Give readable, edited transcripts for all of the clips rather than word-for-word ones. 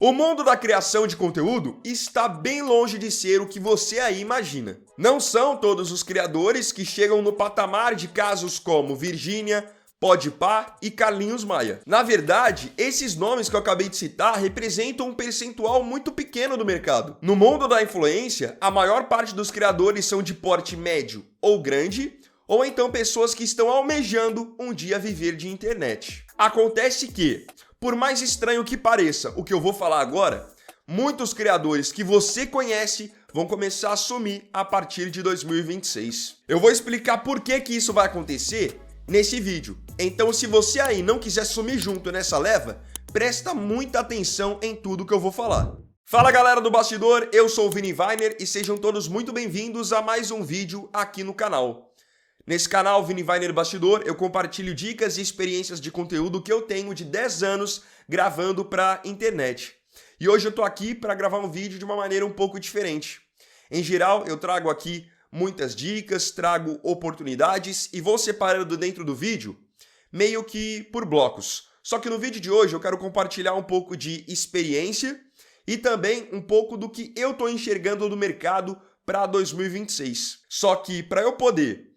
O mundo da criação de conteúdo está bem longe de ser o que você aí imagina. Não são todos os criadores que chegam no patamar de casos como Virgínia, Podpah e Carlinhos Maia. Na verdade, esses nomes que eu acabei de citar representam um percentual muito pequeno do mercado. No mundo da influência, a maior parte dos criadores são de porte médio ou grande, ou então pessoas que estão almejando um dia viver de internet. Acontece que, por mais estranho que pareça o que eu vou falar agora, muitos criadores que você conhece vão começar a sumir a partir de 2026. Eu vou explicar por que isso vai acontecer nesse vídeo. Então, se você aí não quiser sumir junto nessa leva, presta muita atenção em tudo que eu vou falar. Fala galera do Bastidor, eu sou o Vini Weiner e sejam todos muito bem-vindos a mais um vídeo aqui no canal. Nesse canal Vini Weiner Bastidor, eu compartilho dicas e experiências de conteúdo que eu tenho de 10 anos gravando para internet. E hoje eu tô aqui para gravar um vídeo de uma maneira um pouco diferente. Em geral, eu trago aqui muitas dicas, trago oportunidades e vou separando dentro do vídeo meio que por blocos. Só que no vídeo de hoje eu quero compartilhar um pouco de experiência e também um pouco do que eu tô enxergando do mercado para 2026. Só que para eu poder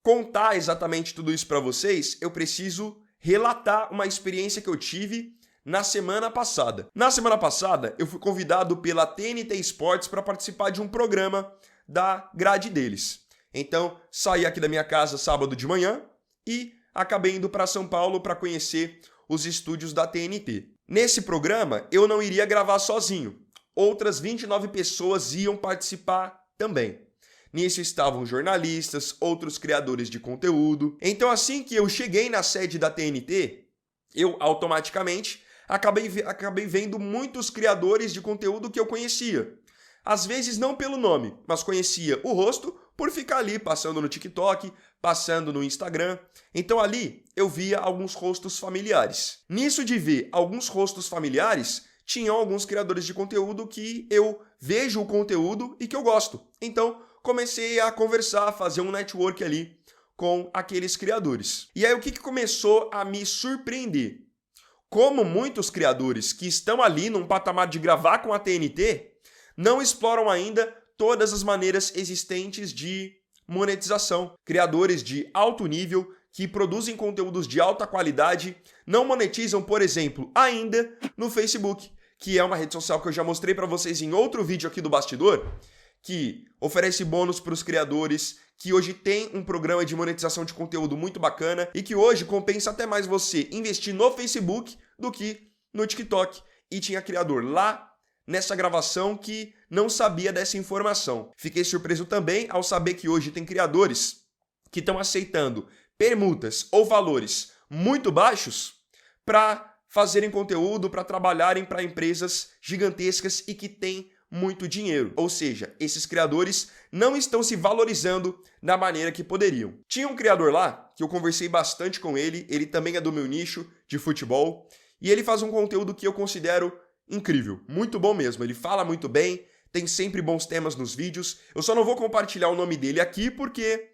contar exatamente tudo isso para vocês, eu preciso relatar uma experiência que eu tive na semana passada. Na semana passada, eu fui convidado pela TNT Sports para participar de um programa da grade deles. Então, saí aqui da minha casa sábado de manhã e acabei indo para São Paulo para conhecer os estúdios da TNT. Nesse programa, eu não iria gravar sozinho. Outras 29 pessoas iam participar também. Nisso estavam jornalistas, outros criadores de conteúdo. Então, assim que eu cheguei na sede da TNT, eu automaticamente acabei vendo muitos criadores de conteúdo que eu conhecia. Às vezes não pelo nome, mas conhecia o rosto por ficar ali passando no TikTok, passando no Instagram. Então ali eu via alguns rostos familiares. Nisso de ver alguns rostos familiares, tinham alguns criadores de conteúdo que eu vejo o conteúdo e que eu gosto. Então comecei a conversar, a fazer um network ali com aqueles criadores. E aí o que começou a me surpreender? Como muitos criadores que estão ali num patamar de gravar com a TNT não exploram ainda todas as maneiras existentes de monetização. Criadores de alto nível que produzem conteúdos de alta qualidade não monetizam, por exemplo, ainda no Facebook, que é uma rede social que eu já mostrei para vocês em outro vídeo aqui do Bastidor, que oferece bônus para os criadores, que hoje tem um programa de monetização de conteúdo muito bacana e que hoje compensa até mais você investir no Facebook do que no TikTok. E tinha criador lá nessa gravação que não sabia dessa informação. Fiquei surpreso também ao saber que hoje tem criadores que estão aceitando permutas ou valores muito baixos para fazerem conteúdo, para trabalharem para empresas gigantescas e que têm muito dinheiro. Ou seja, esses criadores não estão se valorizando da maneira que poderiam. Tinha um criador lá que eu conversei bastante com ele também é do meu nicho de futebol e ele faz um conteúdo que eu considero incrível, muito bom mesmo. Ele fala muito bem, tem sempre bons temas nos vídeos. Eu só não vou compartilhar o nome dele aqui porque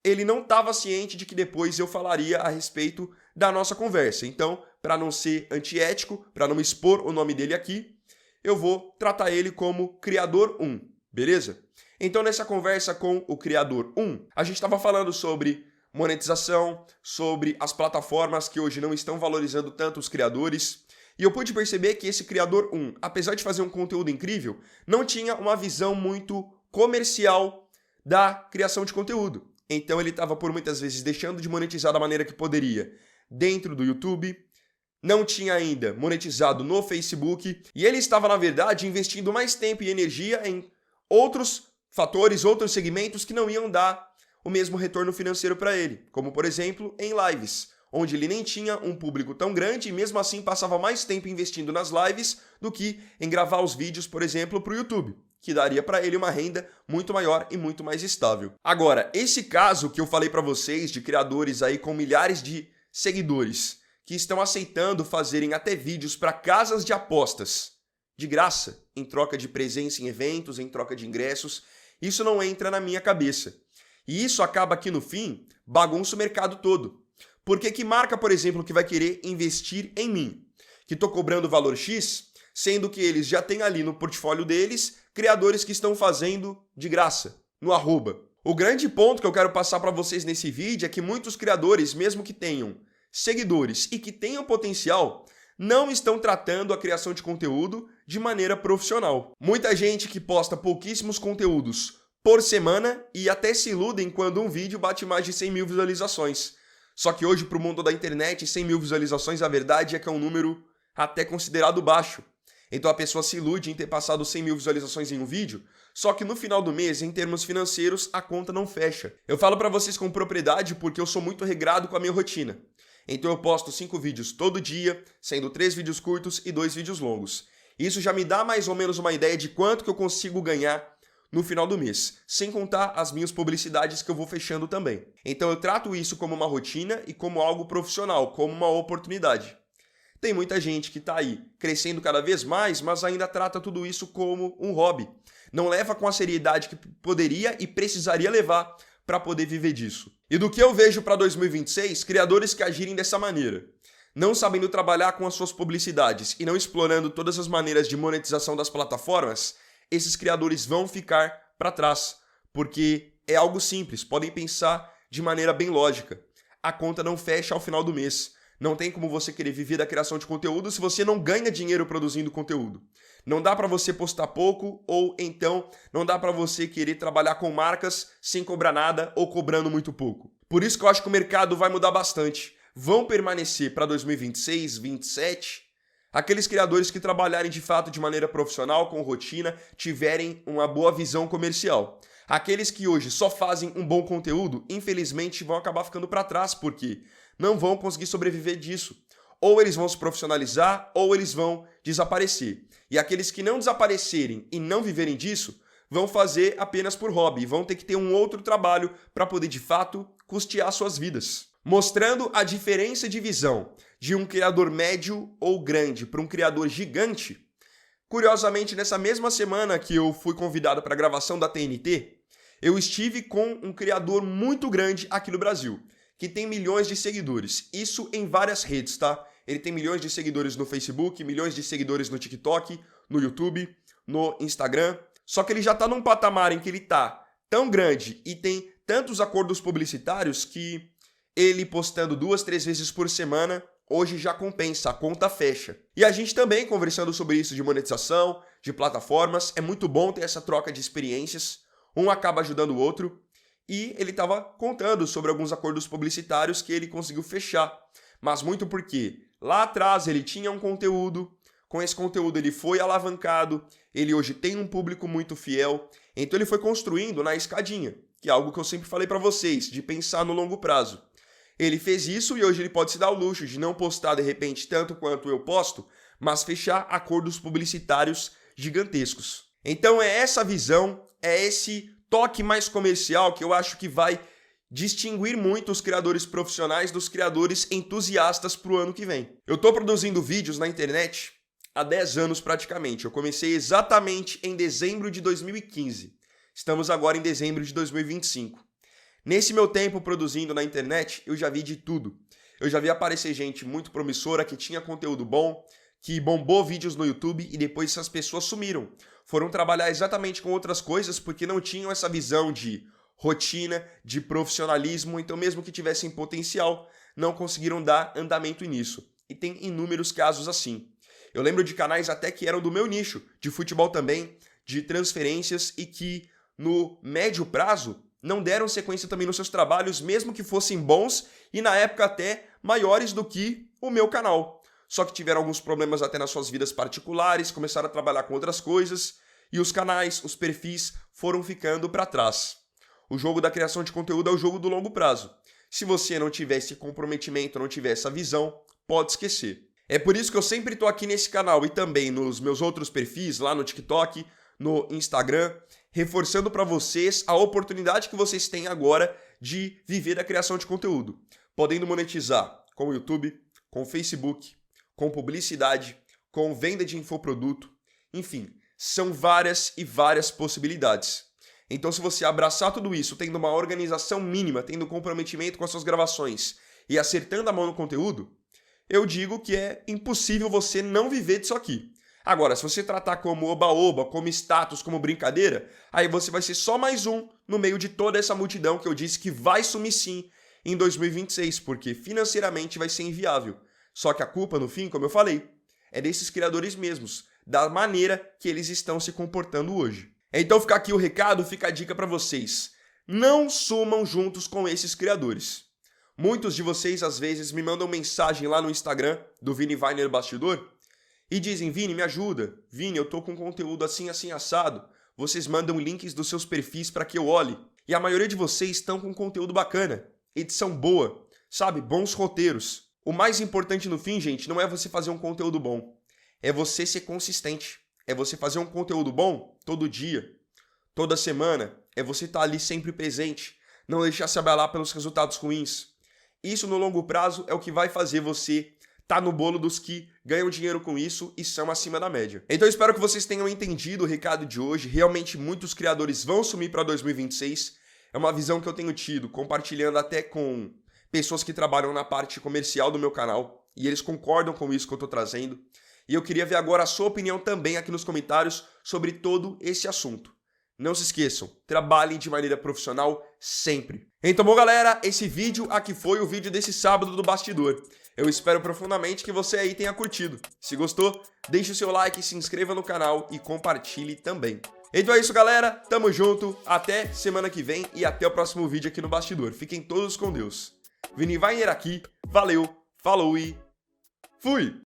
ele não estava ciente de que depois eu falaria a respeito da nossa conversa. Então, para não ser antiético, para não expor o nome dele aqui, eu vou tratar ele como Criador 1, beleza? Então, nessa conversa com o Criador 1, a gente estava falando sobre monetização, sobre as plataformas que hoje não estão valorizando tanto os criadores. E eu pude perceber que esse Criador 1, apesar de fazer um conteúdo incrível, não tinha uma visão muito comercial da criação de conteúdo. Então ele estava por muitas vezes deixando de monetizar da maneira que poderia dentro do YouTube, não tinha ainda monetizado no Facebook, e ele estava, na verdade, investindo mais tempo e energia em outros fatores, outros segmentos que não iam dar o mesmo retorno financeiro para ele, como por exemplo em lives, onde ele nem tinha um público tão grande e mesmo assim passava mais tempo investindo nas lives do que em gravar os vídeos, por exemplo, para o YouTube, que daria para ele uma renda muito maior e muito mais estável. Agora, esse caso que eu falei para vocês de criadores aí com milhares de seguidores que estão aceitando fazerem até vídeos para casas de apostas de graça, em troca de presença em eventos, em troca de ingressos, isso não entra na minha cabeça. E isso acaba que no fim bagunça o mercado todo. Porque que marca, por exemplo, que vai querer investir em mim, que estou cobrando valor X, sendo que eles já têm ali no portfólio deles criadores que estão fazendo de graça, no arroba. O grande ponto que eu quero passar para vocês nesse vídeo é que muitos criadores, mesmo que tenham seguidores e que tenham potencial, não estão tratando a criação de conteúdo de maneira profissional. Muita gente que posta pouquíssimos conteúdos por semana e até se iludem quando um vídeo bate mais de 100 mil visualizações. Só que hoje, para o mundo da internet, 100 mil visualizações, a verdade é que é um número até considerado baixo. Então a pessoa se ilude em ter passado 100 mil visualizações em um vídeo, só que no final do mês, em termos financeiros, a conta não fecha. Eu falo para vocês com propriedade porque eu sou muito regrado com a minha rotina. Então eu posto 5 vídeos todo dia, sendo 3 vídeos curtos e 2 vídeos longos. Isso já me dá mais ou menos uma ideia de quanto que eu consigo ganhar no final do mês, sem contar as minhas publicidades que eu vou fechando também. Então eu trato isso como uma rotina e como algo profissional, como uma oportunidade. Tem muita gente que está aí crescendo cada vez mais, mas ainda trata tudo isso como um hobby. Não leva com a seriedade que poderia e precisaria levar para poder viver disso. E do que eu vejo para 2026, criadores que agirem dessa maneira, não sabendo trabalhar com as suas publicidades e não explorando todas as maneiras de monetização das plataformas, esses criadores vão ficar para trás, porque é algo simples, podem pensar de maneira bem lógica. A conta não fecha ao final do mês. Não tem como você querer viver da criação de conteúdo se você não ganha dinheiro produzindo conteúdo. Não dá para você postar pouco ou então não dá para você querer trabalhar com marcas sem cobrar nada ou cobrando muito pouco. Por isso que eu acho que o mercado vai mudar bastante. Vão permanecer para 2026, 2027, aqueles criadores que trabalharem de fato de maneira profissional, com rotina, tiverem uma boa visão comercial. Aqueles que hoje só fazem um bom conteúdo, infelizmente vão acabar ficando para trás, porque não vão conseguir sobreviver disso. Ou eles vão se profissionalizar, ou eles vão desaparecer. E aqueles que não desaparecerem e não viverem disso, vão fazer apenas por hobby, vão ter que ter um outro trabalho para poder, de fato, custear suas vidas. Mostrando a diferença de visão de um criador médio ou grande para um criador gigante, curiosamente, nessa mesma semana que eu fui convidado para a gravação da TNT, eu estive com um criador muito grande aqui no Brasil, que tem milhões de seguidores. Isso em várias redes, tá? Ele tem milhões de seguidores no Facebook, milhões de seguidores no TikTok, no YouTube, no Instagram. Só que ele já tá num patamar em que ele tá tão grande e tem tantos acordos publicitários que ele postando 2, 3 vezes por semana, hoje já compensa, a conta fecha. E a gente também conversando sobre isso de monetização, de plataformas, é muito bom ter essa troca de experiências, um acaba ajudando o outro. E ele estava contando sobre alguns acordos publicitários que ele conseguiu fechar. Mas muito porque lá atrás ele tinha um conteúdo, com esse conteúdo ele foi alavancado, ele hoje tem um público muito fiel, então ele foi construindo na escadinha, que é algo que eu sempre falei para vocês, de pensar no longo prazo. Ele fez isso e hoje ele pode se dar o luxo de não postar de repente tanto quanto eu posto, mas fechar acordos publicitários gigantescos. Então é essa visão, é esse toque mais comercial que eu acho que vai distinguir muito os criadores profissionais dos criadores entusiastas para o ano que vem. Eu estou produzindo vídeos na internet há 10 anos praticamente. Eu comecei exatamente em dezembro de 2015. Estamos agora em dezembro de 2025. Nesse meu tempo produzindo na internet, eu já vi de tudo. Eu já vi aparecer gente muito promissora que tinha conteúdo bom, que bombou vídeos no YouTube e depois essas pessoas sumiram. Foram trabalhar exatamente com outras coisas porque não tinham essa visão de rotina, de profissionalismo, então mesmo que tivessem potencial, não conseguiram dar andamento nisso. E tem inúmeros casos assim. Eu lembro de canais até que eram do meu nicho, de futebol também, de transferências e que no médio prazo não deram sequência também nos seus trabalhos, mesmo que fossem bons e na época até maiores do que o meu canal. Só que tiveram alguns problemas até nas suas vidas particulares, começaram a trabalhar com outras coisas e os canais, os perfis foram ficando para trás. O jogo da criação de conteúdo é o jogo do longo prazo. Se você não tiver esse comprometimento, não tiver essa visão, pode esquecer. É por isso que eu sempre estou aqui nesse canal e também nos meus outros perfis, lá no TikTok, no Instagram, reforçando para vocês a oportunidade que vocês têm agora de viver da criação de conteúdo, podendo monetizar com o YouTube, com o Facebook, com publicidade, com venda de infoproduto, enfim, são várias e várias possibilidades. Então, se você abraçar tudo isso, tendo uma organização mínima, tendo comprometimento com as suas gravações e acertando a mão no conteúdo, eu digo que é impossível você não viver disso aqui. Agora, se você tratar como oba-oba, como status, como brincadeira, aí você vai ser só mais um no meio de toda essa multidão que eu disse que vai sumir sim em 2026, porque financeiramente vai ser inviável. Só que a culpa, no fim, como eu falei, é desses criadores mesmos, da maneira que eles estão se comportando hoje. Então fica aqui o recado, fica a dica para vocês. Não sumam juntos com esses criadores. Muitos de vocês, às vezes, me mandam mensagem lá no Instagram do Vini Weiner Bastidor e dizem, Vini, me ajuda. Vini, eu tô com conteúdo assim, assim, assado. Vocês mandam links dos seus perfis para que eu olhe. E a maioria de vocês estão com conteúdo bacana, edição boa, sabe, bons roteiros. O mais importante no fim, gente, não é você fazer um conteúdo bom. É você ser consistente. É você fazer um conteúdo bom todo dia, toda semana. É você estar ali sempre presente. Não deixar se abalar pelos resultados ruins. Isso no longo prazo é o que vai fazer você estar no bolo dos que ganham dinheiro com isso e são acima da média. Então eu espero que vocês tenham entendido o recado de hoje. Realmente muitos criadores vão sumir para 2026. É uma visão que eu tenho tido, compartilhando até com pessoas que trabalham na parte comercial do meu canal. E eles concordam com isso que eu estou trazendo. E eu queria ver agora a sua opinião também aqui nos comentários sobre todo esse assunto. Não se esqueçam, trabalhem de maneira profissional sempre. Então, bom galera, esse vídeo aqui foi o vídeo desse sábado do Bastidor. Eu espero profundamente que você aí tenha curtido. Se gostou, deixe o seu like, se inscreva no canal e compartilhe também. Então é isso galera, tamo junto, até semana que vem e até o próximo vídeo aqui no Bastidor. Fiquem todos com Deus. Vini Weiner aqui, valeu, falou e fui!